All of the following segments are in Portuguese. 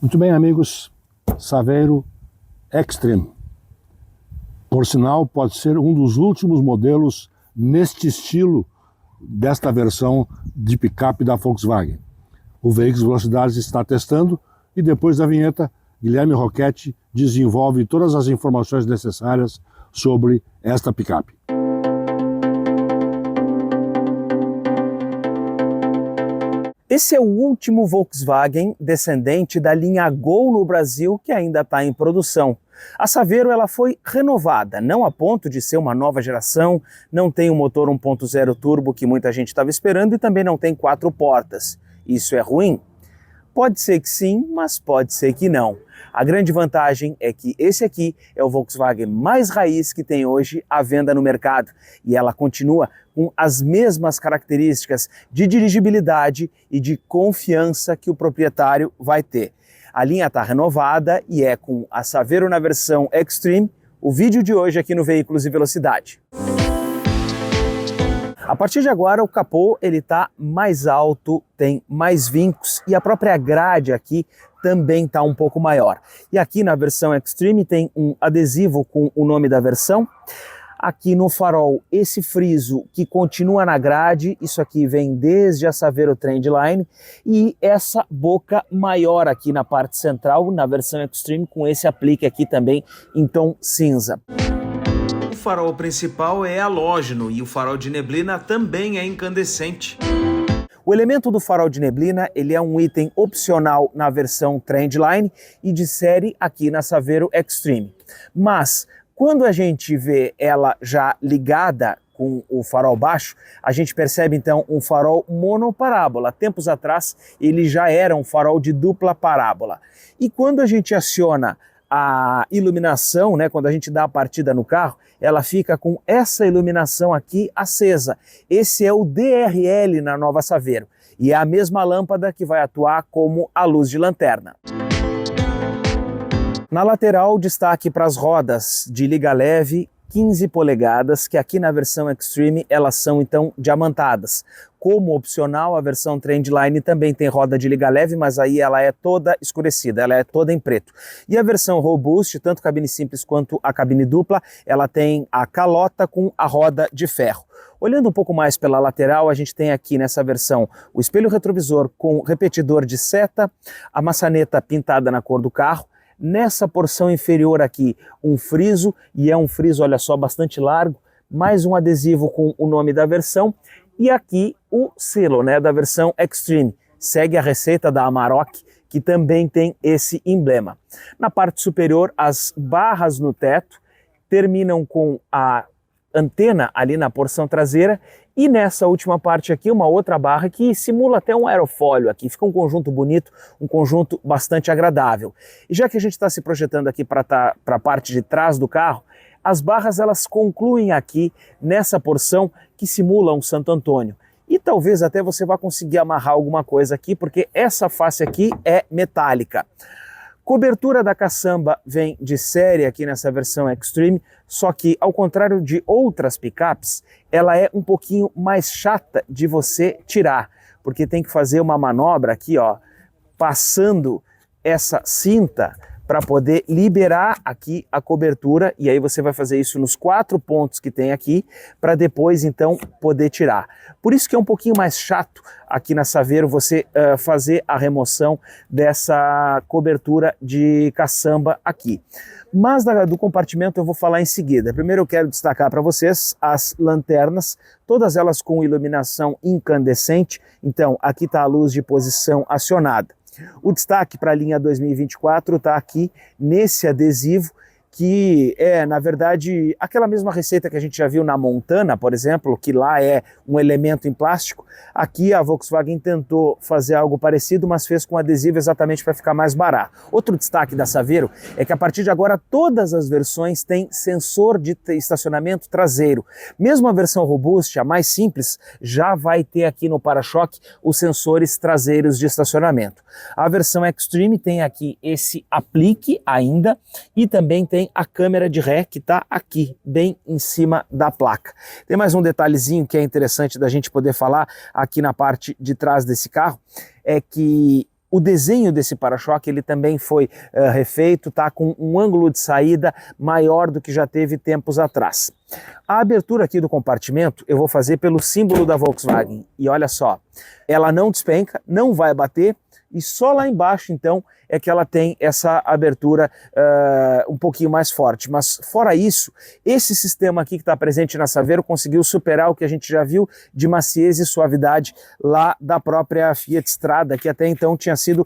Muito bem, amigos, Saveiro Extreme. Por sinal, pode ser um dos últimos modelos neste estilo desta versão de picape da Volkswagen. O Veículos Velocidades está testando e depois da vinheta, Guilherme Roquette desenvolve todas as informações necessárias sobre esta picape. Esse é o último Volkswagen descendente da linha Gol no Brasil que ainda está em produção. A Saveiro ela foi renovada, não a ponto de ser uma nova geração, não tem o motor 1.0 turbo que muita gente estava esperando e também não tem 4 portas. Isso é ruim? Pode ser que sim, mas pode ser que não. A grande vantagem é que esse aqui é o Volkswagen mais raiz que tem hoje à venda no mercado e ela continua com as mesmas características de dirigibilidade e de confiança que o proprietário vai ter. A linha está renovada e é com a Saveiro na versão Extreme, o vídeo de hoje aqui no Veículos e Velocidade. A partir de agora o capô ele está mais alto, tem mais vincos e a própria grade aqui também está um pouco maior. E aqui na versão Extreme tem um adesivo com o nome da versão. Aqui no farol, esse friso que continua na grade, isso aqui vem desde a Saveiro Trendline, e essa boca maior aqui na parte central, na versão Extreme, com esse aplique aqui também em tom cinza. O farol principal é halógeno e o farol de neblina também é incandescente. O elemento do farol de neblina ele é um item opcional na versão Trendline e de série aqui na Saveiro Extreme. Mas quando a gente vê ela já ligada com o farol baixo, a gente percebe então um farol monoparábola. Tempos atrás ele já era um farol de dupla parábola. E quando a gente aciona a iluminação, né, quando a gente dá a partida no carro, ela fica com essa iluminação aqui acesa. Esse é o DRL na nova Saveiro e é a mesma lâmpada que vai atuar como a luz de lanterna. Na lateral, destaque para as rodas de liga leve 15 polegadas, que aqui na versão Extreme elas são então diamantadas. Como opcional, a versão Trendline também tem roda de liga leve, mas aí ela é toda escurecida, ela é toda em preto. E a versão Robust, tanto cabine simples quanto a cabine dupla, ela tem a calota com a roda de ferro. Olhando um pouco mais pela lateral, a gente tem aqui nessa versão o espelho retrovisor com repetidor de seta, a maçaneta pintada na cor do carro. Nessa porção inferior aqui, um friso, e é um friso, olha só, bastante largo, mais um adesivo com o nome da versão, e aqui o selo, né, da versão Extreme. Segue a receita da Amarok, que também tem esse emblema. Na parte superior, as barras no teto terminam com a antena ali na porção traseira, e nessa última parte aqui uma outra barra que simula até um aerofólio aqui, fica um conjunto bonito, um conjunto bastante agradável. E já que a gente está se projetando aqui para a parte de trás do carro, as barras elas concluem aqui nessa porção que simula um Santo Antônio. E talvez até você vá conseguir amarrar alguma coisa aqui, porque essa face aqui é metálica. Cobertura da caçamba vem de série aqui nessa versão Extreme, só que ao contrário de outras picapes, ela é um pouquinho mais chata de você tirar, porque tem que fazer uma manobra aqui, ó, passando essa cinta para poder liberar aqui a cobertura, e aí você vai fazer isso nos 4 pontos que tem aqui, para depois então poder tirar. Por isso que é um pouquinho mais chato aqui na Saveiro você fazer a remoção dessa cobertura de caçamba aqui. Mas do compartimento eu vou falar em seguida. Primeiro eu quero destacar para vocês as lanternas, todas elas com iluminação incandescente, então aqui está a luz de posição acionada. O destaque para a linha 2024 está aqui nesse adesivo, que é, na verdade, aquela mesma receita que a gente já viu na Montana, por exemplo, que lá é um elemento em plástico. Aqui a Volkswagen tentou fazer algo parecido, mas fez com adesivo exatamente para ficar mais barato. Outro destaque da Saveiro é que a partir de agora todas as versões têm sensor de estacionamento traseiro. Mesmo a versão Robust, a mais simples, já vai ter aqui no para-choque os sensores traseiros de estacionamento. A versão Extreme tem aqui esse aplique ainda e também tem a câmera de ré que está aqui, bem em cima da placa. Tem mais um detalhezinho que é interessante da gente poder falar aqui na parte de trás desse carro, é que O desenho desse para-choque ele também foi refeito, tá com um ângulo de saída maior do que já teve tempos atrás. A abertura aqui do compartimento eu vou fazer pelo símbolo da Volkswagen e olha só, ela não despenca, não vai bater e só lá embaixo então é que ela tem essa abertura um pouquinho mais forte, mas fora isso, esse sistema aqui que está presente na Saveiro conseguiu superar o que a gente já viu de maciez e suavidade lá da própria Fiat Strada, que até então tinha sido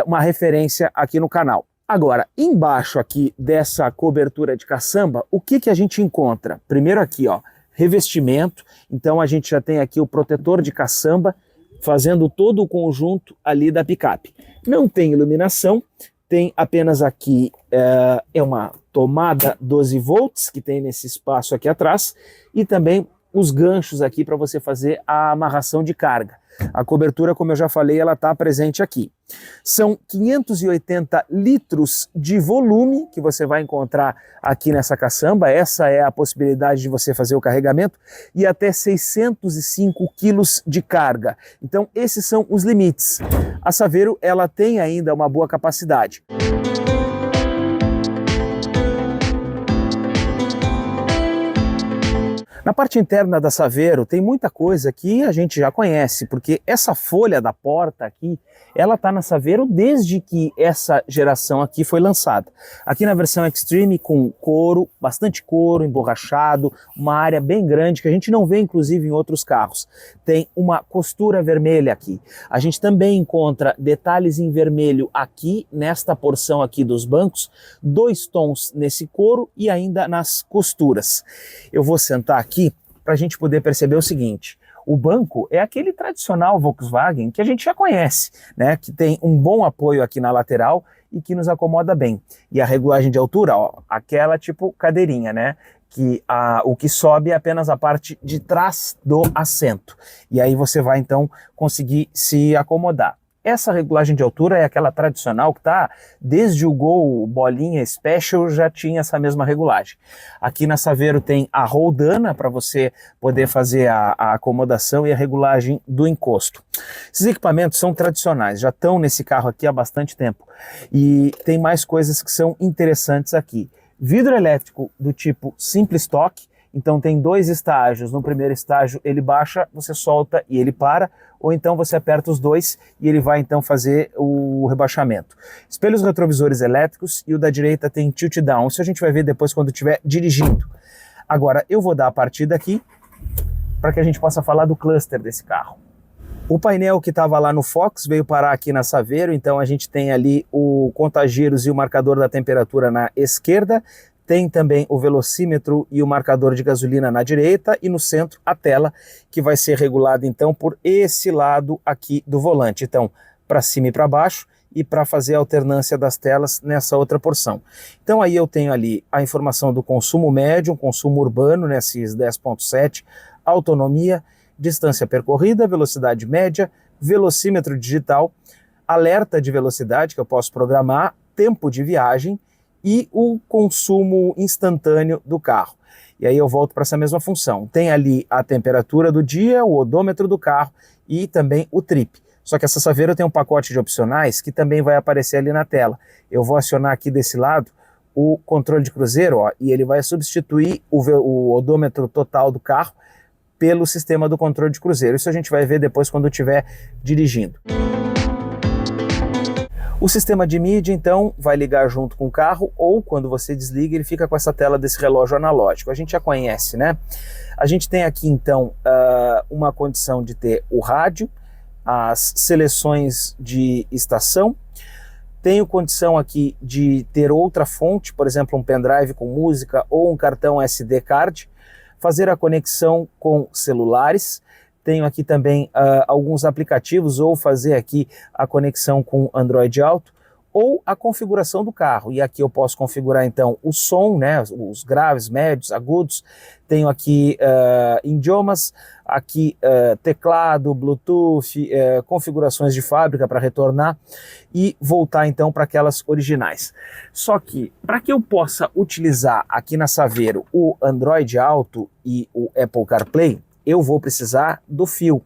uma referência aqui no canal. Agora, embaixo aqui dessa cobertura de caçamba, o que a gente encontra? Primeiro aqui, ó, revestimento, então a gente já tem aqui o protetor de caçamba, fazendo todo o conjunto ali da picape. Não tem iluminação, tem apenas aqui uma tomada 12 volts que tem nesse espaço aqui atrás e também os ganchos aqui para você fazer a amarração de carga. A cobertura, como eu já falei, ela está presente aqui. São 580 litros de volume que você vai encontrar aqui nessa caçamba. Essa é a possibilidade de você fazer o carregamento e até 605 quilos de carga. Então, esses são os limites. A Saveiro, ela tem ainda uma boa capacidade. Na parte interna da Saveiro tem muita coisa que a gente já conhece, porque essa folha da porta aqui, ela tá na Saveiro desde que essa geração aqui foi lançada. Aqui na versão Extreme com couro, bastante couro emborrachado, uma área bem grande que a gente não vê inclusive em outros carros. Tem uma costura vermelha aqui. A gente também encontra detalhes em vermelho aqui, nesta porção aqui dos bancos, 2 tons nesse couro e ainda nas costuras. Eu vou sentar aqui para a gente poder perceber o seguinte: o banco é aquele tradicional Volkswagen que a gente já conhece, né? Que tem um bom apoio aqui na lateral e que nos acomoda bem. E a regulagem de altura, ó, aquela tipo cadeirinha, né? Que o que sobe é apenas a parte de trás do assento. E aí você vai então conseguir se acomodar. Essa regulagem de altura é aquela tradicional que tá desde o Gol Bolinha Special já tinha essa mesma regulagem. Aqui na Saveiro tem a roldana para você poder fazer a acomodação e a regulagem do encosto. Esses equipamentos são tradicionais, já estão nesse carro aqui há bastante tempo. E tem mais coisas que são interessantes aqui. Vidro elétrico do tipo Simples Stock. Então tem 2 estágios, no primeiro estágio ele baixa, você solta e ele para, ou então você aperta os 2 e ele vai então fazer o rebaixamento. Espelhos retrovisores elétricos e o da direita tem tilt down, isso a gente vai ver depois quando estiver dirigindo. Agora eu vou dar a partida aqui para que a gente possa falar do cluster desse carro. O painel que estava lá no Fox veio parar aqui na Saveiro, então a gente tem ali o contagiros e o marcador da temperatura na esquerda, tem também o velocímetro e o marcador de gasolina na direita e no centro a tela que vai ser regulada então por esse lado aqui do volante. Então, para cima e para baixo e para fazer a alternância das telas nessa outra porção. Então aí eu tenho ali a informação do consumo médio, consumo urbano nesses 10.7, autonomia, distância percorrida, velocidade média, velocímetro digital, alerta de velocidade que eu posso programar, tempo de viagem, e o consumo instantâneo do carro. E aí eu volto para essa mesma função. Tem ali a temperatura do dia, o odômetro do carro e também o trip. Só que essa Saveiro tem um pacote de opcionais que também vai aparecer ali na tela. Eu vou acionar aqui desse lado o controle de cruzeiro, ó, e ele vai substituir o odômetro total do carro pelo sistema do controle de cruzeiro. Isso a gente vai ver depois quando estiver dirigindo. O sistema de mídia, então, vai ligar junto com o carro ou, quando você desliga, ele fica com essa tela desse relógio analógico. A gente já conhece, né? A gente tem aqui, então, uma condição de ter o rádio, as seleções de estação. Tenho condição aqui de ter outra fonte, por exemplo, um pendrive com música ou um cartão SD card. Fazer a conexão com celulares. Tenho aqui também alguns aplicativos ou fazer aqui a conexão com Android Auto ou a configuração do carro. E aqui eu posso configurar então o som, né, os graves, médios, agudos. Tenho aqui idiomas, aqui teclado, Bluetooth, configurações de fábrica para retornar e voltar então para aquelas originais. Só que para que eu possa utilizar aqui na Saveiro o Android Auto e o Apple CarPlay, eu vou precisar do fio.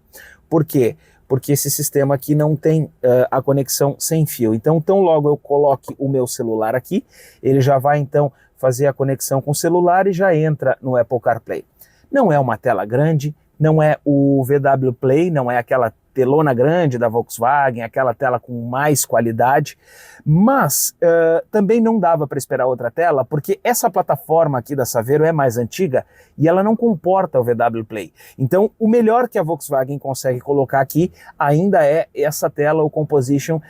Por quê? porque esse sistema aqui não tem a conexão sem fio. Então, tão logo eu coloque o meu celular aqui, ele já vai então fazer a conexão com o celular e já entra no Apple CarPlay. Não é uma tela grande, não é o VW Play, não é aquela telona grande da Volkswagen, aquela tela com mais qualidade, mas também não dava para esperar outra tela, porque essa plataforma aqui da Saveiro é mais antiga e ela não comporta o VW Play. Então, o melhor que a Volkswagen consegue colocar aqui ainda é essa tela, o Composition,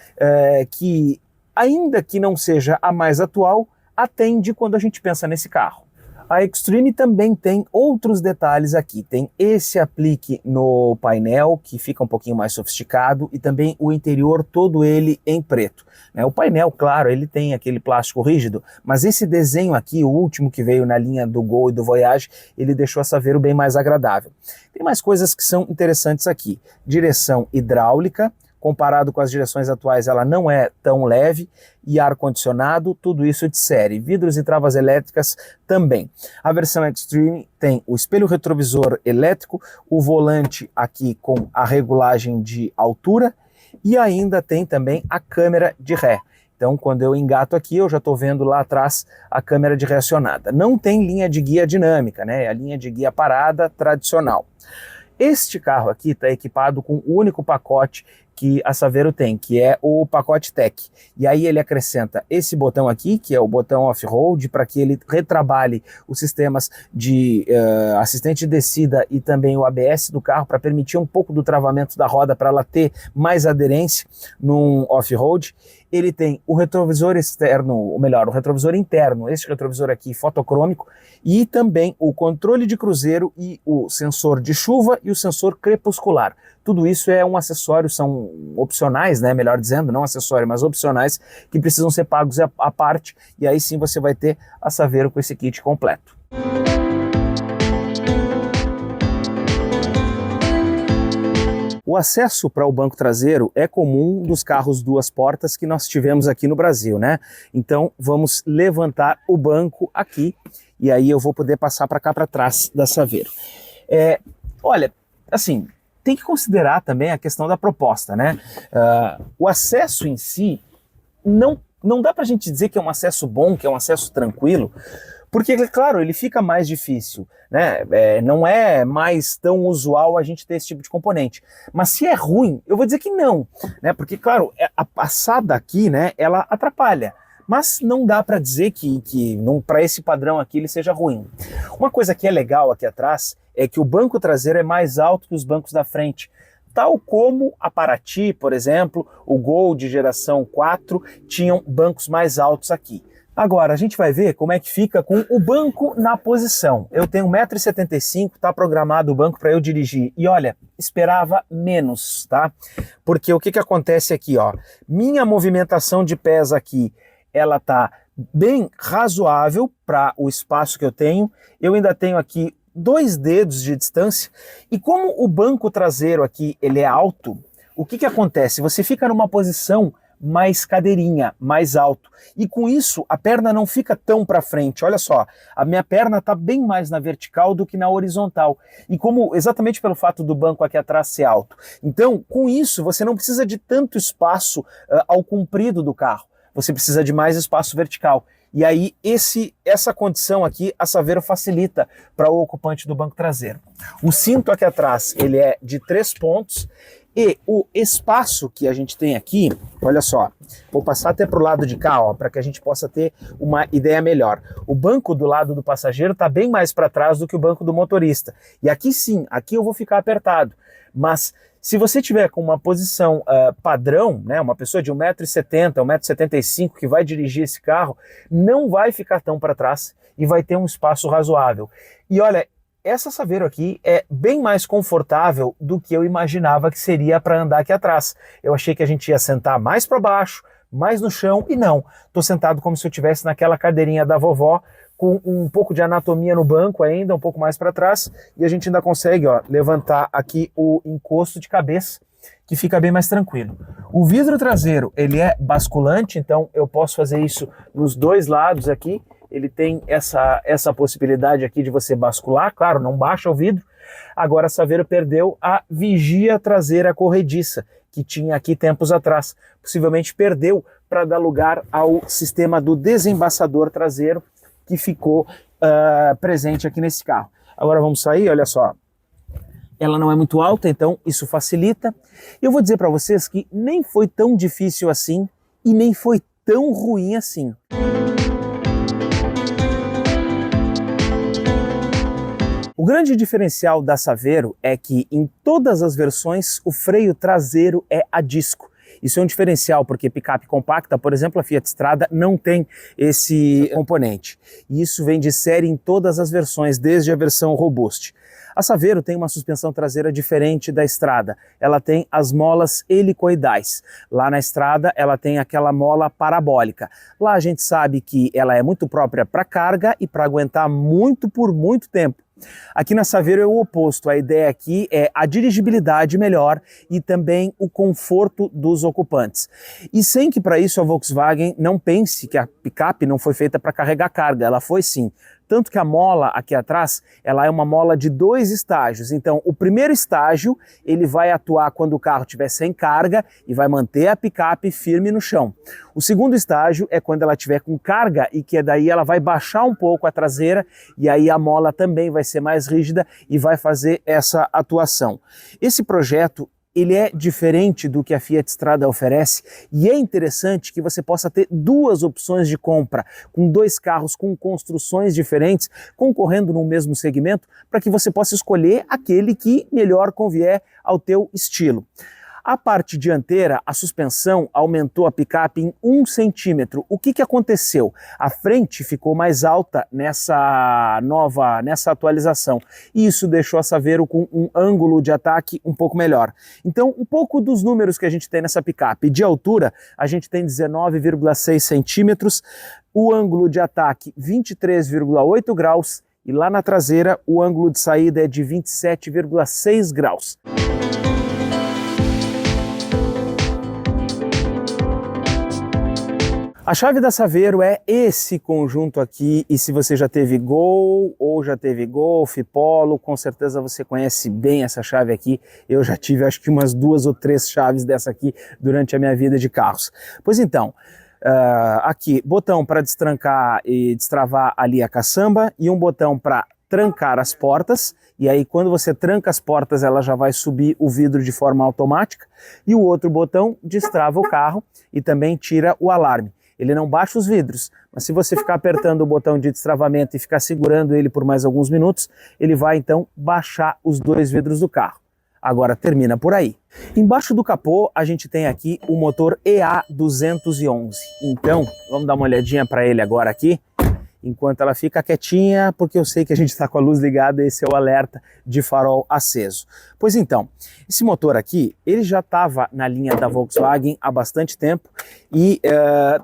que ainda que não seja a mais atual, atende quando a gente pensa nesse carro. A Extreme também tem outros detalhes aqui, tem esse aplique no painel que fica um pouquinho mais sofisticado e também o interior todo ele em preto. O painel, claro, ele tem aquele plástico rígido, mas esse desenho aqui, o último que veio na linha do Gol e do Voyage, ele deixou a Saveiro bem mais agradável. Tem mais coisas que são interessantes aqui, direção hidráulica, comparado com as direções atuais, ela não é tão leve, e ar-condicionado, tudo isso de série. Vidros e travas elétricas também. A versão Extreme tem o espelho retrovisor elétrico, o volante aqui com a regulagem de altura, e ainda tem também a câmera de ré. Então, quando eu engato aqui, eu já estou vendo lá atrás a câmera de ré acionada. Não tem linha de guia dinâmica, né? É a linha de guia parada tradicional. Este carro aqui está equipado com o único pacote que a Saveiro tem, que é o pacote Tech. E aí ele acrescenta esse botão aqui, que é o botão off-road, para que ele retrabalhe os sistemas de assistente de descida e também o ABS do carro, para permitir um pouco do travamento da roda, para ela ter mais aderência num off-road. Ele tem o retrovisor externo, ou melhor, o retrovisor interno, este retrovisor aqui fotocrômico, e também o controle de cruzeiro e o sensor de chuva e o sensor crepuscular. Tudo isso é um acessório, são opcionais, né? Melhor dizendo, não acessório, mas opcionais, que precisam ser pagos à parte, e aí sim você vai ter a Saveiro com esse kit completo. O acesso para o banco traseiro é comum dos carros duas portas que nós tivemos aqui no Brasil, né? Então vamos levantar o banco aqui e aí eu vou poder passar para cá para trás da Saveiro. Olha, assim, tem que considerar também a questão da proposta, né? O acesso em si não dá para a gente dizer que é um acesso bom, que é um acesso tranquilo, porque, claro, ele fica mais difícil, né? Não é mais tão usual a gente ter esse tipo de componente. Mas se é ruim, eu vou dizer que não, né? Porque, claro, a passada aqui, né, ela atrapalha. Mas não dá para dizer que para esse padrão aqui ele seja ruim. Uma coisa que é legal aqui atrás é que o banco traseiro é mais alto que os bancos da frente. Tal como a Paraty, por exemplo, o Gol de geração 4 tinham bancos mais altos aqui. Agora, a gente vai ver como é que fica com o banco na posição. Eu tenho 1,75 m, tá programado o banco para eu dirigir. E olha, esperava menos, tá? Porque o que acontece aqui, ó? Minha movimentação de pés aqui, ela tá bem razoável para o espaço que eu tenho. Eu ainda tenho aqui 2 dedos de distância. E como o banco traseiro aqui, ele é alto, o que acontece? Você fica numa posição mais cadeirinha, mais alto. E com isso, a perna não fica tão para frente. Olha só, a minha perna está bem mais na vertical do que na horizontal. E como exatamente pelo fato do banco aqui atrás ser alto. Então, com isso, você não precisa de tanto espaço ao comprido do carro. Você precisa de mais espaço vertical. E aí, essa condição aqui, a Saveiro facilita para o ocupante do banco traseiro. O cinto aqui atrás, ele é de 3 pontos. E o espaço que a gente tem aqui, olha só, vou passar até para o lado de cá, para que a gente possa ter uma ideia melhor. O banco do lado do passageiro está bem mais para trás do que o banco do motorista. E aqui sim, aqui eu vou ficar apertado. Mas se você tiver com uma posição padrão, né, uma pessoa de 1,70 m, 1,75 m que vai dirigir esse carro, não vai ficar tão para trás e vai ter um espaço razoável. E olha, essa Saveiro aqui é bem mais confortável do que eu imaginava que seria para andar aqui atrás. Eu achei que a gente ia sentar mais para baixo, mais no chão, e não. Estou sentado como se eu estivesse naquela cadeirinha da vovó, com um pouco de anatomia no banco ainda, um pouco mais para trás, e a gente ainda consegue levantar aqui o encosto de cabeça, que fica bem mais tranquilo. O vidro traseiro, ele é basculante, então eu posso fazer isso nos 2 lados aqui, ele tem essa possibilidade aqui de você bascular, claro, não baixa o vidro. Agora a Saveiro perdeu a vigia traseira corrediça, que tinha aqui tempos atrás. Possivelmente perdeu para dar lugar ao sistema do desembaçador traseiro que ficou presente aqui nesse carro. Agora vamos sair, olha só. Ela não é muito alta, então isso facilita. Eu vou dizer para vocês que nem foi tão difícil assim e nem foi tão ruim assim. O grande diferencial da Saveiro é que em todas as versões o freio traseiro é a disco. Isso é um diferencial porque picape compacta, por exemplo, a Fiat Strada não tem esse componente. E isso vem de série em todas as versões, desde a versão Robust. A Saveiro tem uma suspensão traseira diferente da Strada. Ela tem as molas helicoidais. Lá na Strada ela tem aquela mola parabólica. Lá a gente sabe que ela é muito própria para carga e para aguentar muito por muito tempo. Aqui na Saveiro é o oposto, a ideia aqui é a dirigibilidade melhor e também o conforto dos ocupantes. E sem que para isso a Volkswagen não pense que a picape não foi feita para carregar carga, ela foi sim. Tanto que a mola aqui atrás, ela é uma mola de 2 estágios. Então, o primeiro estágio, ele vai atuar quando o carro estiver sem carga e vai manter a picape firme no chão. O segundo estágio é quando ela estiver com carga e que daí ela vai baixar um pouco a traseira e aí a mola também vai ser mais rígida e vai fazer essa atuação. Esse projeto, ele é diferente do que a Fiat Strada oferece e é interessante que você possa ter 2 opções de compra, com 2 carros com construções diferentes, concorrendo no mesmo segmento, para que você possa escolher aquele que melhor convier ao teu estilo. A parte dianteira, a suspensão aumentou a picape em 1 centímetro. O que aconteceu? A frente ficou mais alta nessa atualização. E isso deixou a Saveiro com um ângulo de ataque um pouco melhor. Então, um pouco dos números que a gente tem nessa picape. De altura, a gente tem 19,6 centímetros, o ângulo de ataque 23,8 graus e lá na traseira o ângulo de saída é de 27,6 graus. A chave da Saveiro é esse conjunto aqui, e se você já teve Gol ou já teve Golf, Polo, com certeza você conhece bem essa chave aqui. Eu já tive acho que umas 2 ou 3 chaves dessa aqui durante a minha vida de carros. Pois então, aqui, botão para destrancar e destravar ali a caçamba e um botão para trancar as portas, e aí quando você tranca as portas ela já vai subir o vidro de forma automática, e o outro botão destrava o carro e também tira o alarme. Ele não baixa os vidros, mas se você ficar apertando o botão de destravamento e ficar segurando ele por mais alguns minutos, ele vai então baixar os 2 vidros do carro. Agora termina por aí. Embaixo do capô a gente tem aqui o motor EA211. Então, vamos dar uma olhadinha para ele agora aqui, enquanto ela fica quietinha, porque eu sei que a gente está com a luz ligada, esse é o alerta de farol aceso. Pois então, esse motor aqui, ele já estava na linha da Volkswagen há bastante tempo e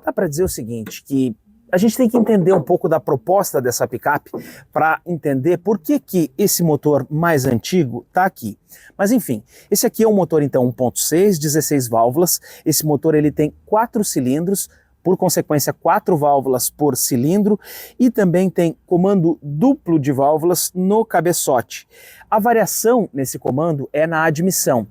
dá para dizer o seguinte, que a gente tem que entender um pouco da proposta dessa picape para entender por que esse motor mais antigo está aqui. Mas enfim, esse aqui é um motor então 1.6, 16 válvulas, esse motor ele tem 4 cilindros, por consequência 4 válvulas por cilindro e também tem comando duplo de válvulas no cabeçote. A variação nesse comando é na admissão,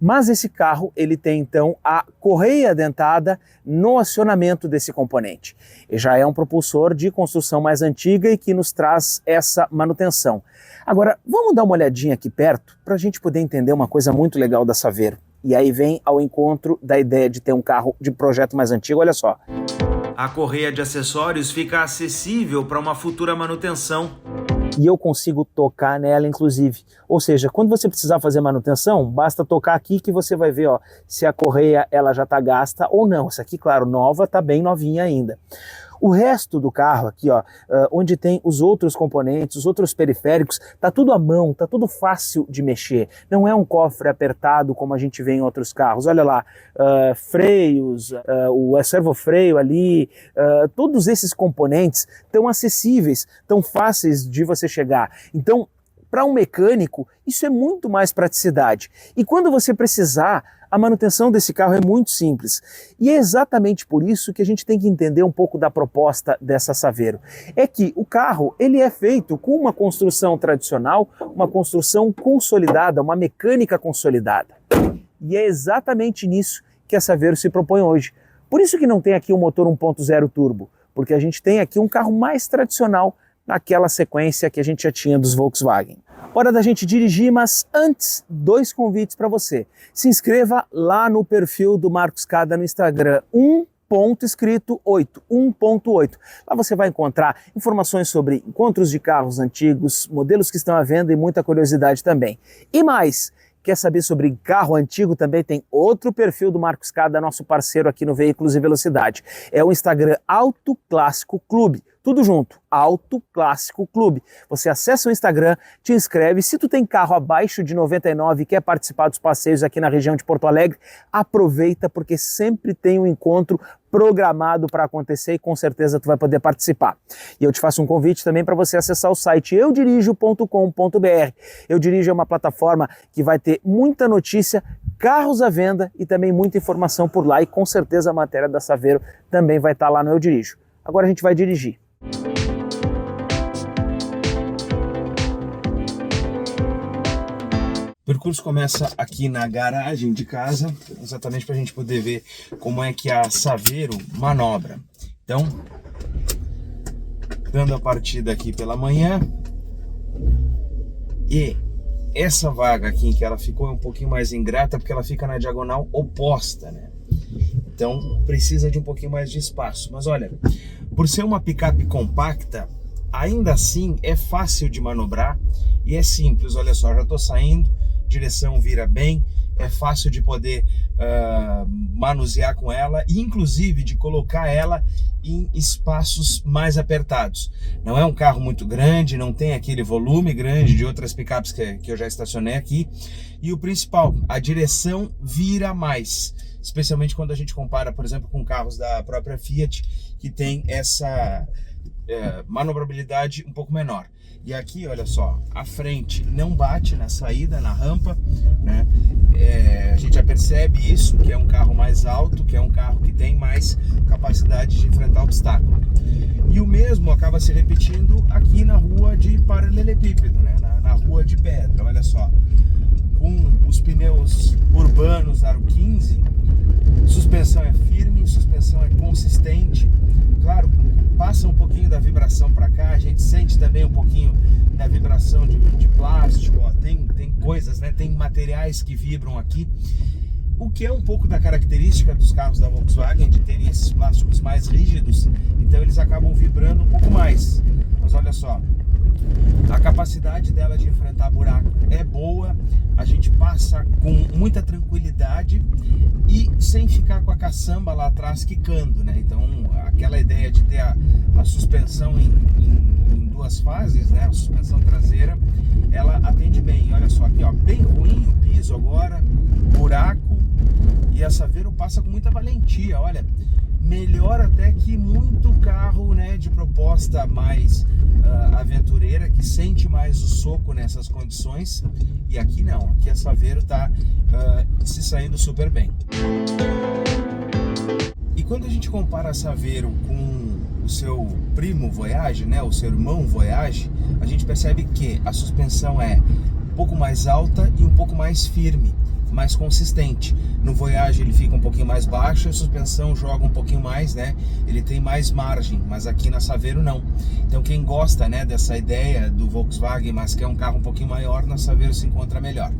mas esse carro ele tem então a correia dentada no acionamento desse componente. E já é um propulsor de construção mais antiga e que nos traz essa manutenção. Agora, vamos dar uma olhadinha aqui perto para a gente poder entender uma coisa muito legal da Saveiro. E aí vem ao encontro da ideia de ter um carro de projeto mais antigo, olha só. A correia de acessórios fica acessível para uma futura manutenção. E eu consigo tocar nela, inclusive. Ou seja, quando você precisar fazer manutenção, basta tocar aqui que você vai ver ó, se a correia ela já está gasta ou não. Essa aqui, claro, nova, está bem novinha ainda. O resto do carro aqui, ó, onde tem os outros componentes, os outros periféricos, tá tudo à mão, tá tudo fácil de mexer. Não é um cofre apertado como a gente vê em outros carros. Olha lá, freios, o servofreio ali, todos esses componentes tão acessíveis, tão fáceis de você chegar. Então, para um mecânico, isso é muito mais praticidade. E quando você precisar, a manutenção desse carro é muito simples. E é exatamente por isso que a gente tem que entender um pouco da proposta dessa Saveiro. É que o carro, ele é feito com uma construção tradicional, uma construção consolidada, uma mecânica consolidada. E é exatamente nisso que a Saveiro se propõe hoje. Por isso que não tem aqui um motor 1.0 turbo, porque a gente tem aqui um carro mais tradicional naquela sequência que a gente já tinha dos Volkswagen. Hora da gente dirigir, mas antes, 2 convites para você. Se inscreva lá no perfil do Marcos Cada no Instagram, 1.8. Lá você vai encontrar informações sobre encontros de carros antigos, modelos que estão à venda e muita curiosidade também. E mais, quer saber sobre carro antigo? Também tem outro perfil do Marcos Cada, nosso parceiro aqui no Veículos e Velocidade. É o Instagram Auto Clássico Clube. Tudo junto, Auto Clássico Clube. Você acessa o Instagram, te inscreve. Se tu tem carro abaixo de 99 e quer participar dos passeios aqui na região de Porto Alegre, aproveita porque sempre tem um encontro programado para acontecer e com certeza tu vai poder participar. E eu te faço um convite também para você acessar o site eudirijo.com.br. Eu Dirijo é uma plataforma que vai ter muita notícia, carros à venda e também muita informação por lá e com certeza a matéria da Saveiro também vai estar lá no Eu Dirijo. Agora a gente vai dirigir. O percurso começa aqui na garagem de casa, exatamente para a gente poder ver como é que a Saveiro manobra. Então, dando a partida aqui pela manhã, e essa vaga aqui em que ela ficou é um pouquinho mais ingrata porque ela fica na diagonal oposta, né? Então precisa de um pouquinho mais de espaço. Mas olha, por ser uma picape compacta, ainda assim é fácil de manobrar e é simples. Olha só, já estou saindo, direção vira bem, é fácil de poder manusear com ela e inclusive de colocar ela em espaços mais apertados. Não é um carro muito grande, não tem aquele volume grande de outras picapes que eu já estacionei aqui. E o principal, a direção vira mais, especialmente quando a gente compara, por exemplo, com carros da própria Fiat, que tem essa manobrabilidade um pouco menor. E aqui, olha só, a frente não bate na saída, na rampa, né? A gente já percebe isso, que é um carro mais alto, que é um carro que tem mais capacidade de enfrentar obstáculo. E o mesmo acaba se repetindo aqui na rua de paralelepípedo, né? Na rua de pedra, olha só. Com os pneus urbanos aro 15, suspensão é firme, suspensão é consistente. Claro, passa um pouquinho da vibração para cá, a gente sente também um pouquinho da vibração de plástico, ó, tem coisas, né? Tem materiais que vibram aqui, o que é um pouco da característica dos carros da Volkswagen, de terem esses plásticos mais rígidos, então eles acabam vibrando um pouco mais. Mas olha só, a capacidade dela de enfrentar buraco é boa, a gente passa com muita tranquilidade e sem ficar com a caçamba lá atrás quicando, né? Então aquela ideia de ter a suspensão em 2 fases, né? A suspensão traseira, ela atende bem. Olha só aqui, ó, bem ruim o piso agora, buraco, e a Saveiro passa com muita valentia, olha. Melhor até que muito carro, né, de proposta mais aventureira, que sente mais o soco nessas condições. E aqui não, aqui a Saveiro está se saindo super bem. E quando a gente compara a Saveiro com o seu primo Voyage, né, o seu irmão Voyage, a gente percebe que a suspensão é um pouco mais alta e um pouco mais firme, mais consistente. No Voyage ele fica um pouquinho mais baixo, a suspensão joga um pouquinho mais, né? Ele tem mais margem, mas aqui na Saveiro não. Então quem gosta, né, dessa ideia do Volkswagen, mas quer um carro um pouquinho maior, na Saveiro se encontra melhor.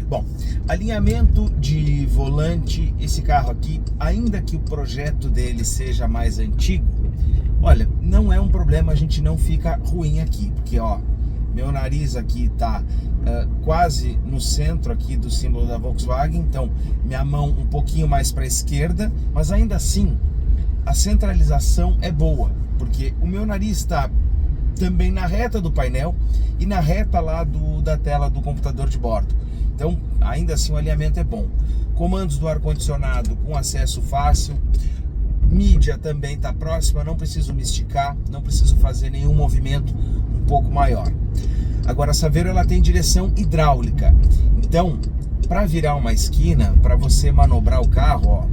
Bom, alinhamento de volante, esse carro aqui, ainda que o projeto dele seja mais antigo, olha, não é um problema, a gente não fica ruim aqui, porque ó, meu nariz aqui tá quase no centro aqui do símbolo da Volkswagen, então minha mão um pouquinho mais para a esquerda, mas ainda assim a centralização é boa, porque o meu nariz está também na reta do painel e na reta lá da tela do computador de bordo. Então ainda assim o alinhamento é bom. Comandos do ar-condicionado com acesso fácil, mídia também está próxima, não preciso me esticar, não preciso fazer nenhum movimento um pouco maior. Agora a Saveiro ela tem direção hidráulica, então para virar uma esquina, para você manobrar o carro, ó,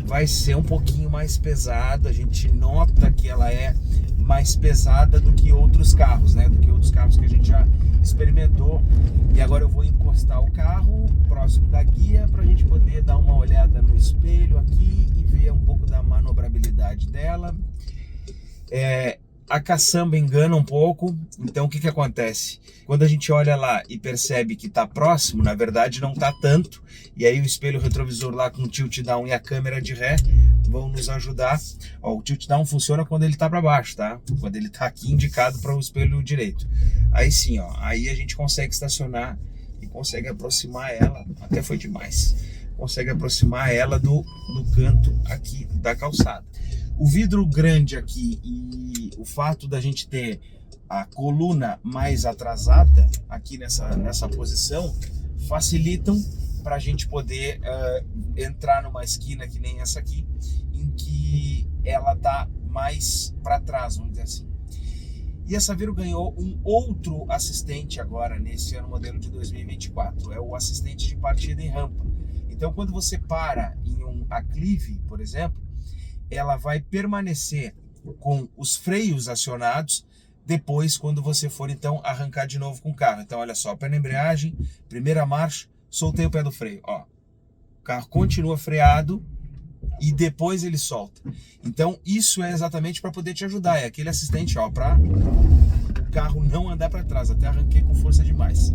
vai ser um pouquinho mais pesado. A gente nota que ela é mais pesada do que outros carros, né? Do que outros carros que a gente já experimentou. E agora eu vou encostar o carro próximo da guia para a gente poder dar uma olhada no espelho aqui e ver um pouco da manobrabilidade dela. A caçamba engana um pouco, então o que acontece? Quando a gente olha lá e percebe que está próximo, na verdade não está tanto, e aí o espelho retrovisor lá com o tilt down e a câmera de ré vão nos ajudar. Ó, o tilt down funciona quando ele está para baixo, tá? Quando ele está aqui indicado para o espelho direito. Aí sim, ó, aí a gente consegue estacionar e consegue aproximar ela, até foi demais, consegue aproximar ela do canto aqui da calçada. O vidro grande aqui e o fato da gente ter a coluna mais atrasada aqui nessa posição facilitam para a gente poder entrar numa esquina que nem essa aqui, em que ela tá mais para trás, vamos dizer assim. E a Saveiro ganhou um outro assistente agora nesse ano modelo de 2024, é o assistente de partida em rampa. Então quando você para em um aclive, por exemplo, ela vai permanecer com os freios acionados depois quando você for então arrancar de novo com o carro. Então olha só, pé na embreagem, primeira marcha, soltei o pé do freio, ó, o carro continua freado e depois ele solta. Então isso é exatamente para poder te ajudar, é aquele assistente, ó, para o carro não andar para trás. Até arranquei com força demais.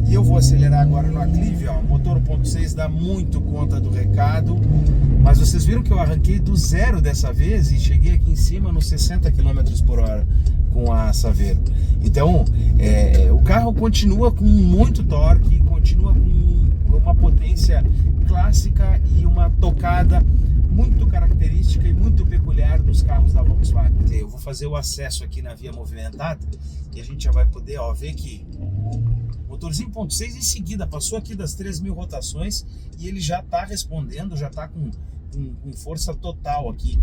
E eu vou acelerar agora no aclive, ó, motor 1.6 dá muito conta do recado, mas vocês viram que eu arranquei do zero dessa vez e cheguei aqui em cima nos 60 km por hora com a Saveiro. Então o carro continua com muito torque, continua com uma potência clássica e uma tocada muito característica e muito peculiar dos carros da Volkswagen. Eu vou fazer o acesso aqui na via movimentada e a gente já vai poder, ó, ver que motorzinho 1.6 em seguida passou aqui das 3.000 rotações e ele já está respondendo, já está com força total aqui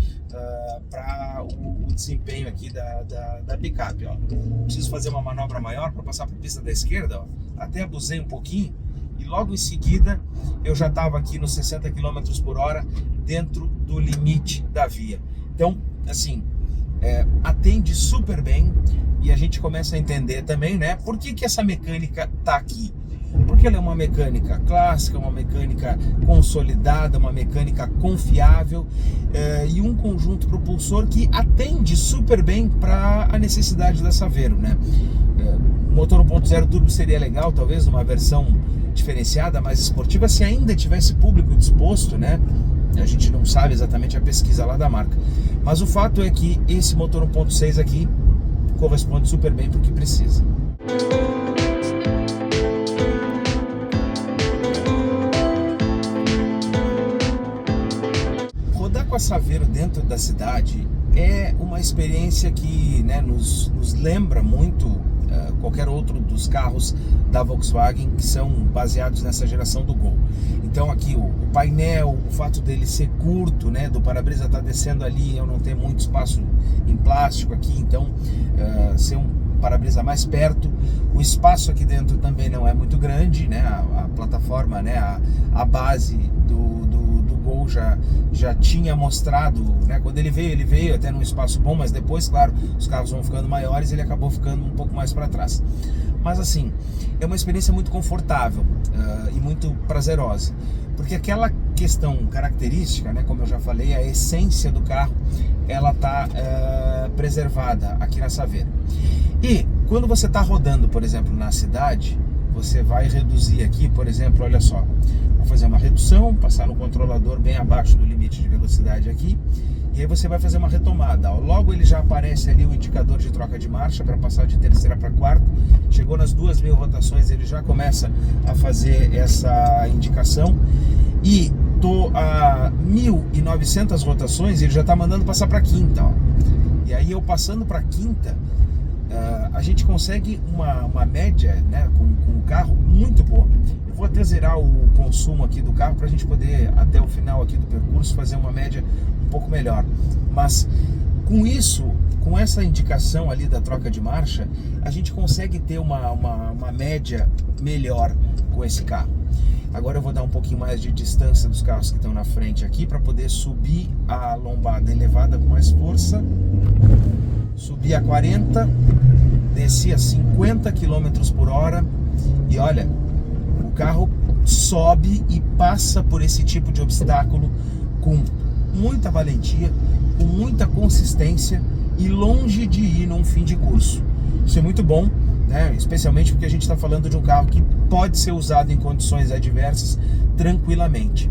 para o desempenho aqui da picape, ó. Preciso fazer uma manobra maior para passar para a pista da esquerda, ó. Até abusei um pouquinho e logo em seguida eu já estava aqui nos 60 km por hora dentro do limite da via. Então, assim, atende super bem e a gente começa a entender também, né, por que essa mecânica tá aqui. Porque ela é uma mecânica clássica, uma mecânica consolidada, uma mecânica confiável e um conjunto propulsor que atende super bem para a necessidade da Saveiro, né? O motor 1.0 turbo seria legal, talvez numa versão diferenciada, mais esportiva, se ainda tivesse público disposto, né? A gente não sabe exatamente a pesquisa lá da marca, mas o fato é que esse motor 1.6 aqui corresponde super bem para o que precisa. Rodar com a Saveiro dentro da cidade é uma experiência que, né, nos lembra muito qualquer outro dos carros da Volkswagen que são baseados nessa geração do Gol. Então aqui o painel, o fato dele ser curto, né, do para-brisa estar descendo ali, eu não ter muito espaço em plástico aqui, então ser um para-brisa mais perto, o espaço aqui dentro também não é muito grande, né, a plataforma, né, a base do Gol já tinha mostrado, né, quando ele veio até num espaço bom, mas depois, claro, os carros vão ficando maiores, ele acabou ficando um pouco mais para trás. Mas assim, é uma experiência muito confortável e muito prazerosa, porque aquela questão característica, né, como eu já falei, a essência do carro, ela está preservada aqui na Saveiro. E quando você está rodando, por exemplo, na cidade, você vai reduzir aqui, por exemplo, olha só, vou fazer uma redução, passar no controlador bem abaixo do limite de velocidade aqui, e aí você vai fazer uma retomada. Logo ele já aparece ali o indicador de troca de marcha para passar de terceira para quarta. Chegou nas 2.000 rotações, ele já começa a fazer essa indicação. E tô a 1.900 rotações, ele já está mandando passar para quinta, ó. E aí eu passando para quinta, a gente consegue uma média, né, com o carro muito boa. Eu vou até zerar o consumo aqui do carro para a gente poder, até o final aqui do percurso, fazer uma média um pouco melhor. Mas com isso, com essa indicação ali da troca de marcha, a gente consegue ter uma média melhor com esse carro. Agora eu vou dar um pouquinho mais de distância dos carros que estão na frente aqui para poder subir a lombada elevada com mais força. Subir a 40, desci a 50 km por hora e olha, o carro sobe e passa por esse tipo de obstáculo com muita valentia, com muita consistência e longe de ir num fim de curso. Isso é muito bom, né? Especialmente porque a gente está falando de um carro que pode ser usado em condições adversas tranquilamente.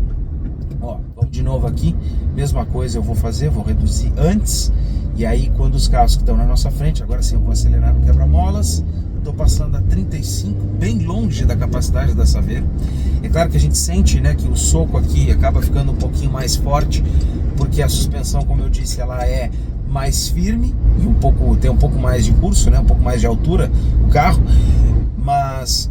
Ó, vamos de novo aqui, mesma coisa eu vou fazer, vou reduzir antes, e aí quando os carros que estão na nossa frente, agora sim eu vou acelerar no quebra-molas, estou passando a 35, bem longe da capacidade da Saveiro. É claro que a gente sente, né, que o soco aqui acaba ficando um pouquinho mais forte, porque a suspensão, como eu disse, ela é mais firme e tem um pouco mais de curso, né, um pouco mais de altura o carro, mas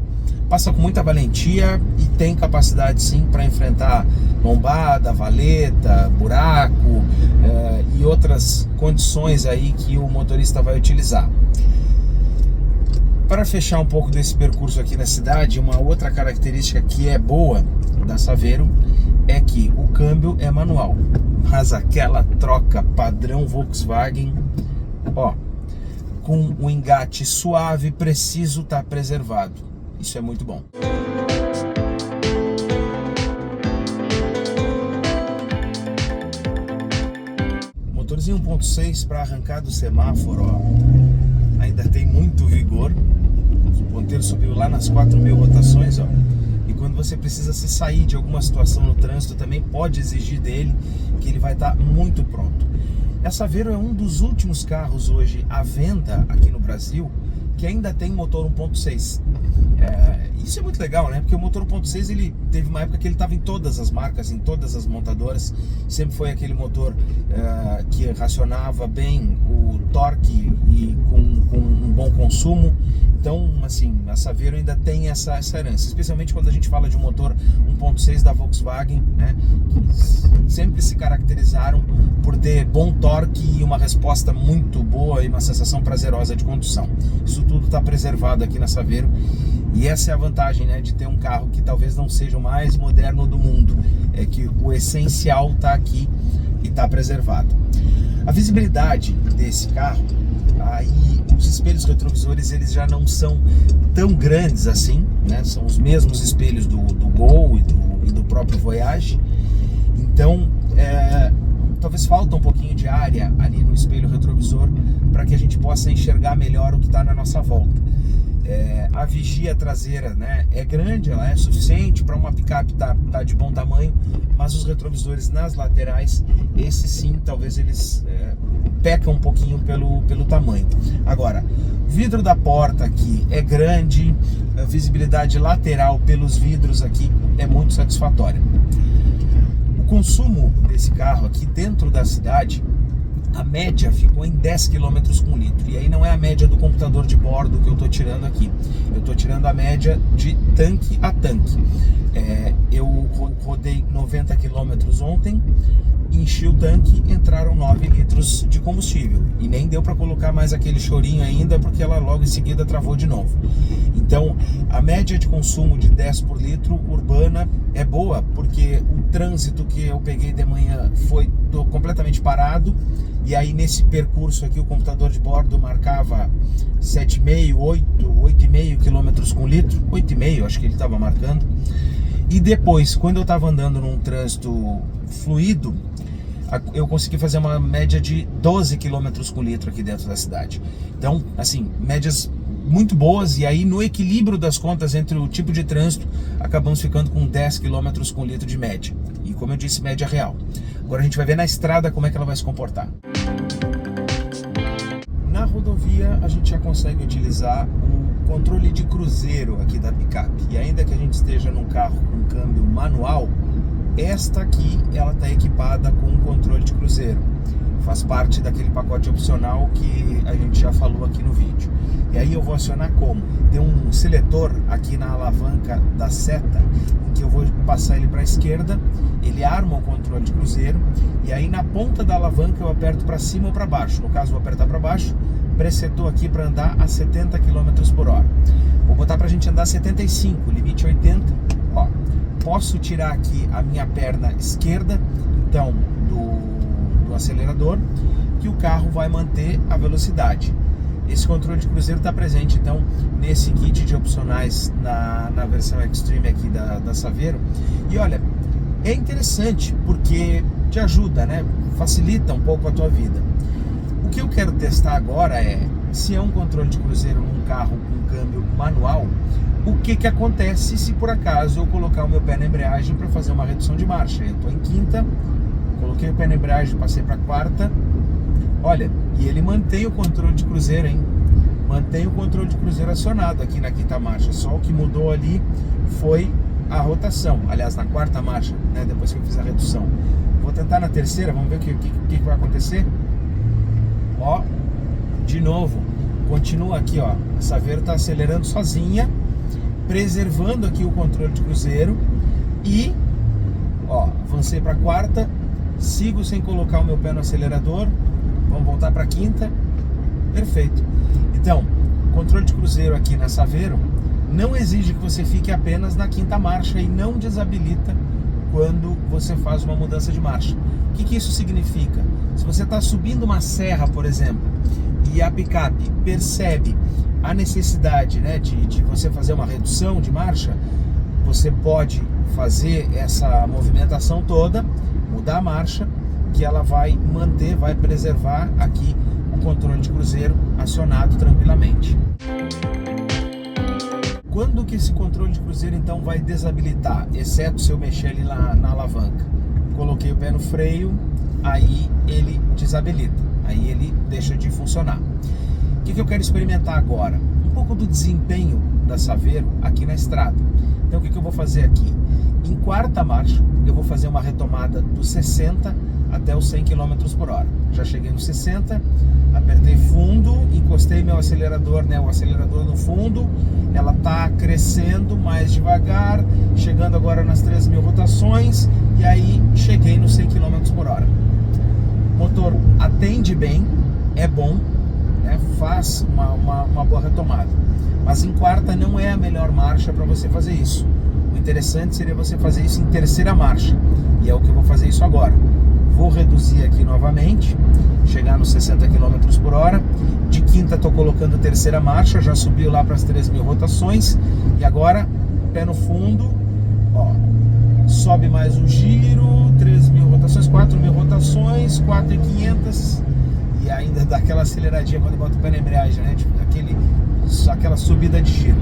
passa com muita valentia e tem capacidade sim para enfrentar lombada, valeta, buraco e outras condições aí que o motorista vai utilizar. Para fechar um pouco desse percurso aqui na cidade, uma outra característica que é boa da Saveiro é que o câmbio é manual, mas aquela troca padrão Volkswagen, ó, com o engate suave, preciso, tá preservado. Isso é muito bom. Motorzinho 1.6 para arrancar do semáforo, ó, ainda tem muito vigor. O ponteiro subiu lá nas 4.000 rotações, ó. E quando você precisa se sair de alguma situação no trânsito, também pode exigir dele que ele vai estar muito pronto. A Saveiro é um dos últimos carros hoje à venda aqui no Brasil que ainda tem motor 1.6. Isso é muito legal, né? Porque o motor 1.6, ele teve uma época que ele estava em todas as marcas, em todas as montadoras. Sempre foi aquele motor que racionava bem o torque e com um bom consumo. Então, assim, a Saveiro ainda tem essa herança, especialmente quando a gente fala de um motor 1.6 da Volkswagen, né, que sempre se caracterizaram por ter bom torque e uma resposta muito boa e uma sensação prazerosa de condução. Isso tudo está preservado aqui na Saveiro e essa é a vantagem, né, de ter um carro que talvez não seja o mais moderno do mundo, é que o essencial está aqui e está preservado. A visibilidade desse carro, aí os espelhos retrovisores eles já não são tão grandes assim, né? São os mesmos espelhos do Gol e do próprio Voyage. Então talvez falta um pouquinho de área ali no espelho retrovisor para que a gente possa enxergar melhor o que está na nossa volta. A vigia traseira, né, é grande, ela é suficiente para uma picape tá de bom tamanho, mas os retrovisores nas laterais, esses sim, talvez eles pecam um pouquinho pelo tamanho. Agora, o vidro da porta aqui é grande, a visibilidade lateral pelos vidros aqui é muito satisfatória. O consumo desse carro aqui dentro da cidade, a média ficou em 10 km com litro. E aí não é a média do computador de bordo que eu estou tirando aqui. Eu estou tirando a média de tanque a tanque. Eu rodei 90 km ontem, enchi o tanque, entraram 9 litros de combustível. E nem deu para colocar mais aquele chorinho ainda, porque ela logo em seguida travou de novo. Então, a média de consumo de 10 por litro urbana é boa, porque o trânsito que eu peguei de manhã foi completamente parado. E aí nesse percurso aqui o computador de bordo marcava 7,5, 8,5 km com litro, 8,5 acho que ele estava marcando. E depois, quando eu estava andando num trânsito fluido, eu consegui fazer uma média de 12 km com litro aqui dentro da cidade. Então, assim, médias muito boas, e aí no equilíbrio das contas entre o tipo de trânsito, acabamos ficando com 10 km com litro de média. E como eu disse, média real. Agora a gente vai ver na estrada como é que ela vai se comportar. Na rodovia a gente já consegue utilizar o controle de cruzeiro aqui da picape. E ainda que a gente esteja num carro com câmbio manual, esta aqui ela está equipada com um controle de cruzeiro. faz parte daquele pacote opcional que a gente já falou aqui no vídeo. E aí eu vou acionar como? Tem um seletor aqui na alavanca da seta, em que eu vou passar ele para a esquerda, ele arma o controle de cruzeiro, e aí na ponta da alavanca eu aperto para cima ou para baixo. No caso, vou apertar para baixo, presetou aqui para andar a 70 km por hora. Vou botar para a gente andar 75, limite 80. Ó, posso tirar aqui a minha perna esquerda, então, do acelerador, que o carro vai manter a velocidade. Esse controle de cruzeiro está presente, então, nesse kit de opcionais na versão Extreme aqui da Saveiro. E olha, é interessante porque te ajuda, né? Facilita um pouco a tua vida. O que eu quero testar agora é, se é um controle de cruzeiro num carro com câmbio manual, o que acontece se por acaso eu colocar o meu pé na embreagem para fazer uma redução de marcha. Eu estou em quinta, coloquei o pé na embreagem, passei para quarta. Olha, e ele mantém o controle de cruzeiro, hein? Mantém o controle de cruzeiro acionado aqui na quinta marcha. Só o que mudou ali foi a rotação. Aliás, na quarta marcha, né? Depois que eu fiz a redução. Vou tentar na terceira, vamos ver o que vai acontecer. Ó, de novo, continua aqui, ó. A Saveiro está acelerando sozinha, preservando aqui o controle de cruzeiro. E, ó, avancei para quarta, sigo sem colocar o meu pé no acelerador. Vamos voltar para a quinta. Perfeito. Então, controle de cruzeiro aqui na Saveiro não exige que você fique apenas na quinta marcha e não desabilita quando você faz uma mudança de marcha. O que isso significa? Se você está subindo uma serra, por exemplo, e a picape percebe a necessidade, né, de você fazer uma redução de marcha, você pode fazer essa movimentação toda, mudar a marcha, que ela vai manter, vai preservar aqui o controle de cruzeiro acionado tranquilamente. Quando que esse controle de cruzeiro então vai desabilitar, exceto se eu mexer ali na alavanca? Coloquei o pé no freio, aí ele desabilita, aí ele deixa de funcionar. O que eu quero experimentar agora? Um pouco do desempenho da Saveiro aqui na estrada. Então o que eu vou fazer aqui? Em quarta marcha eu vou fazer uma retomada dos 60 até os 100 km por hora. Já cheguei no 60, apertei fundo, encostei meu acelerador, né, o acelerador no fundo, ela está crescendo mais devagar, chegando agora nas 3.000 rotações, e aí cheguei nos 100 km por hora. O motor atende bem, é bom, né, faz uma boa retomada, mas em quarta não é a melhor marcha para você fazer isso. O interessante seria você fazer isso em terceira marcha, e é o que eu vou fazer isso agora. Vou reduzir aqui novamente, chegar nos 60 km por hora. De quinta estou colocando terceira marcha, já subiu lá para as 3.000 rotações. E agora, pé no fundo, ó, sobe mais um giro, 3.000 rotações, 4.000 rotações, 4.500. E ainda dá aquela aceleradinha quando bota o pé na embreagem, né? Tipo, aquela subida de giro.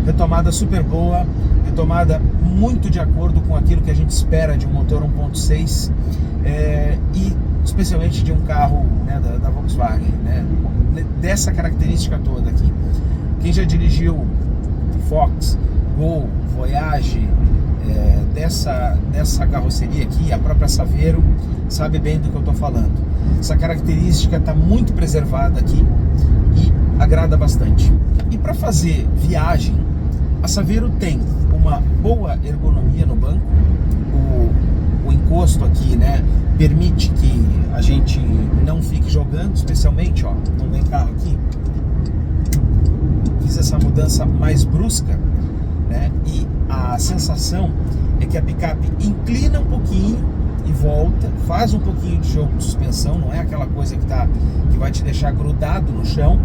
Retomada super boa, retomada muito de acordo com aquilo que a gente espera de um motor 1.6 e especialmente de um carro, né, da Volkswagen, né, dessa característica toda aqui. Quem já dirigiu Fox, Gol, Voyage, dessa carroceria aqui, a própria Saveiro, sabe bem do que eu estou falando. Essa característica está muito preservada aqui e agrada bastante. E para fazer viagem, a Saveiro tem uma boa ergonomia no banco, o encosto aqui, né, permite que a gente não fique jogando, especialmente, ó, não vem carro aqui, fiz essa mudança mais brusca, né, e a sensação é que a picape inclina um pouquinho e volta, faz um pouquinho de jogo de suspensão, não é aquela coisa que vai te deixar grudado no chão,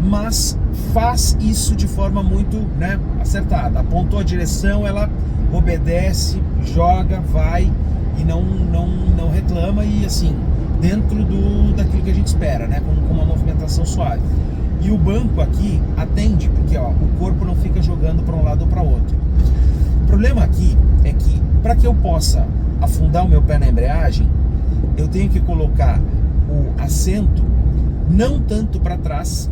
mas faz isso de forma muito, né, acertada. Apontou a direção, ela obedece, joga, vai e não reclama, e assim, dentro daquilo que a gente espera, né, com uma movimentação suave. E o banco aqui atende, porque ó, o corpo não fica jogando para um lado ou para outro. O problema aqui é que para que eu possa afundar o meu pé na embreagem, eu tenho que colocar o assento não tanto para trás,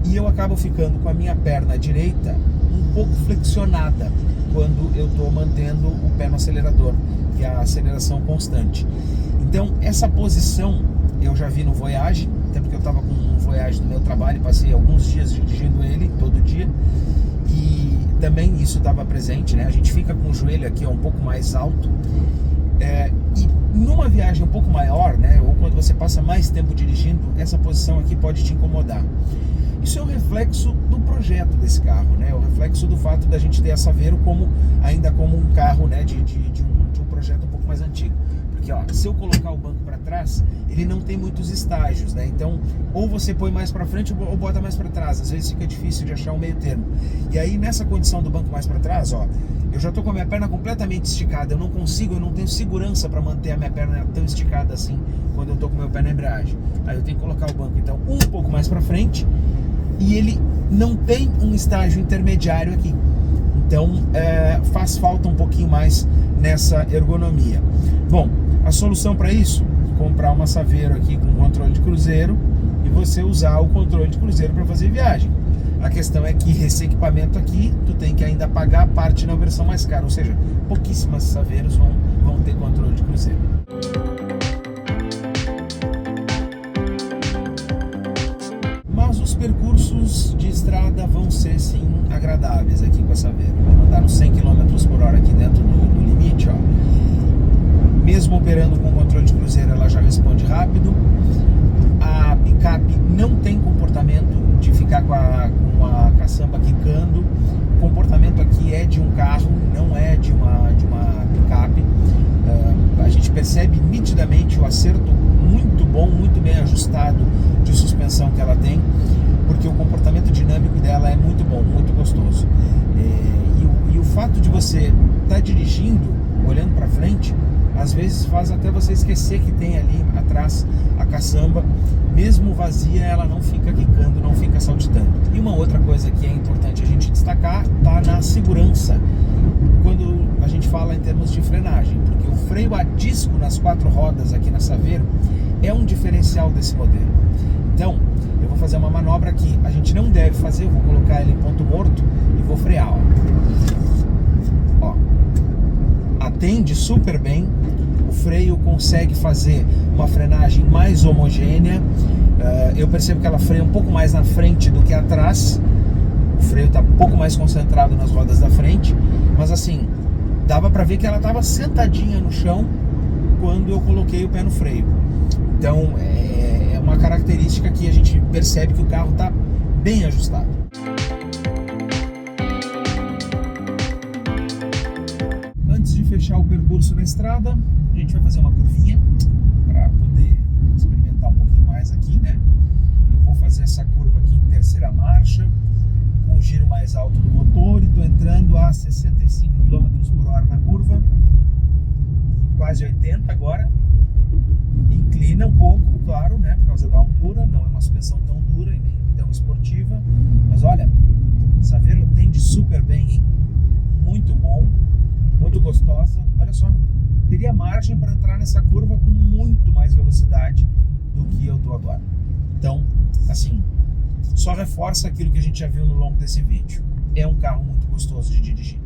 e eu acabo ficando com a minha perna direita um pouco flexionada quando eu estou mantendo o pé no acelerador, que é a aceleração constante. Então essa posição eu já vi no Voyage, até porque eu estava com um Voyage no meu trabalho e passei alguns dias dirigindo ele, todo dia, e também isso estava presente, né? A gente fica com o joelho aqui um pouco mais alto, e numa viagem um pouco maior, né, ou quando você passa mais tempo dirigindo, essa posição aqui pode te incomodar. Isso é um reflexo do projeto desse carro, né? É o reflexo do fato da gente ter a Saveiro ainda como um carro, né, de um projeto um pouco mais antigo. Porque ó, se eu colocar o banco para trás, ele não tem muitos estágios, né? Então, ou você põe mais para frente ou bota mais para trás. Às vezes fica difícil de achar um meio termo. E aí nessa condição do banco mais para trás, ó, eu já tô com a minha perna completamente esticada. Eu não tenho segurança para manter a minha perna tão esticada assim quando eu tô com o meu pé na embreagem. Aí eu tenho que colocar o banco então um pouco mais para frente, e ele não tem um estágio intermediário aqui. Então faz falta um pouquinho mais nessa ergonomia. Bom, a solução para isso, comprar uma Saveiro aqui com controle de cruzeiro e você usar o controle de cruzeiro para fazer viagem. A questão é que esse equipamento aqui, tu tem que ainda pagar a parte na versão mais cara, ou seja, pouquíssimas Saveiros vão ter controle de cruzeiro. Mas os percursos de estrada vão ser sim agradáveis aqui com a Saveiro. Vamos andar nos 100 km por hora aqui dentro do limite, ó. Mesmo operando com controle de cruzeiro, ela já responde rápido. A picape não tem comportamento de ficar com a caçamba quicando. O comportamento aqui é de um carro, não é de uma picape. A gente percebe nitidamente o acerto muito bom, muito bem ajustado de suspensão que ela tem, porque o comportamento dinâmico dela é muito bom, muito gostoso. E o fato de você estar dirigindo, olhando para frente, às vezes faz até você esquecer que tem ali atrás a caçamba. Mesmo vazia, ela não fica quicando, não fica saltitando. E uma outra coisa que é importante a gente destacar está na segurança, quando a gente fala em termos de frenagem, porque o freio a disco nas 4 rodas aqui na Saveiro é um diferencial desse modelo. Então, eu vou fazer uma manobra que a gente não deve fazer, eu vou colocar ele em ponto morto e vou frear, ó. Atende super bem, o freio consegue fazer uma frenagem mais homogênea. Eu percebo que ela freia um pouco mais na frente do que atrás. O freio está um pouco mais concentrado nas rodas da frente, mas assim, dava para ver que ela estava sentadinha no chão quando eu coloquei o pé no freio. Então é uma característica que a gente percebe que o carro está bem ajustado. Antes de fechar o percurso na estrada, a gente vai fazer uma curvinha para poder experimentar um pouquinho mais aqui, né? Eu vou fazer essa curva aqui em terceira marcha, com o giro mais alto do motor, e estou entrando a 65 km por hora na curva, quase 80 agora. Inclina um pouco, claro, né? Por causa da altura, não é uma suspensão tão dura e nem tão esportiva, mas olha, Saveiro atende super bem, hein? Muito bom. Muito gostosa, olha só, teria margem para entrar nessa curva com muito mais velocidade do que eu estou agora. Então, assim, só reforça aquilo que a gente já viu no longo desse vídeo. É um carro muito gostoso de dirigir.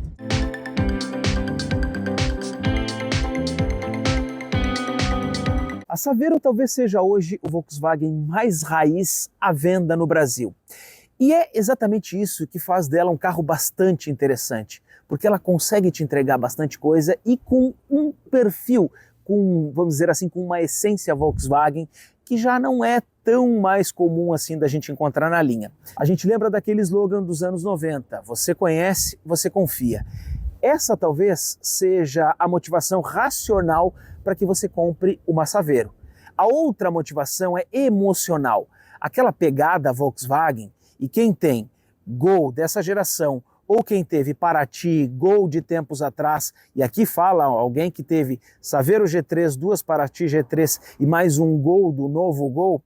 A Saveiro talvez seja hoje o Volkswagen mais raiz à venda no Brasil. E é exatamente isso que faz dela um carro bastante interessante, porque ela consegue te entregar bastante coisa e com um perfil, vamos dizer assim, com uma essência Volkswagen que já não é tão mais comum assim da gente encontrar na linha. A gente lembra daquele slogan dos anos 90, você conhece, você confia. Essa talvez seja a motivação racional para que você compre uma Saveiro. A outra motivação é emocional, aquela pegada Volkswagen. E quem tem Gol dessa geração, ou quem teve Paraty, Gol de tempos atrás, e aqui fala alguém que teve Saveiro G3, 2 Paraty G3 e mais um Gol do novo Gol,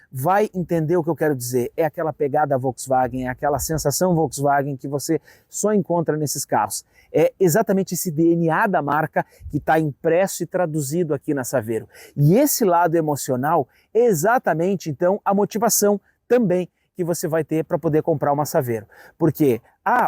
vai entender o que eu quero dizer. É aquela pegada Volkswagen, é aquela sensação Volkswagen que você só encontra nesses carros. É exatamente esse DNA da marca que está impresso e traduzido aqui na Saveiro. E esse lado emocional é exatamente, então, a motivação também que você vai ter para poder comprar uma Saveiro. Porque,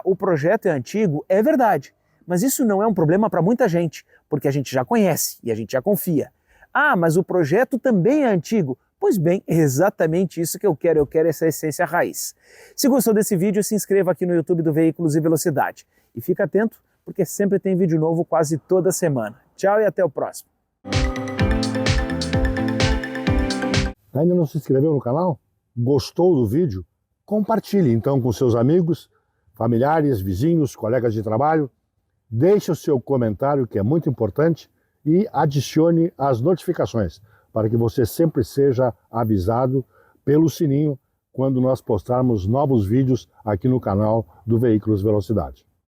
o projeto é antigo, é verdade, mas isso não é um problema para muita gente, porque a gente já conhece e a gente já confia. Ah, mas o projeto também é antigo. Pois bem, é exatamente isso que eu quero essa essência raiz. Se gostou desse vídeo, se inscreva aqui no YouTube do Veículos e Velocidade. E fica atento, porque sempre tem vídeo novo quase toda semana. Tchau e até o próximo. Ainda não se inscreveu no canal? Gostou do vídeo? Compartilhe então com seus amigos, familiares, vizinhos, colegas de trabalho. Deixe o seu comentário, que é muito importante, e adicione as notificações, para que você sempre seja avisado pelo sininho quando nós postarmos novos vídeos aqui no canal do Veículos Velocidade.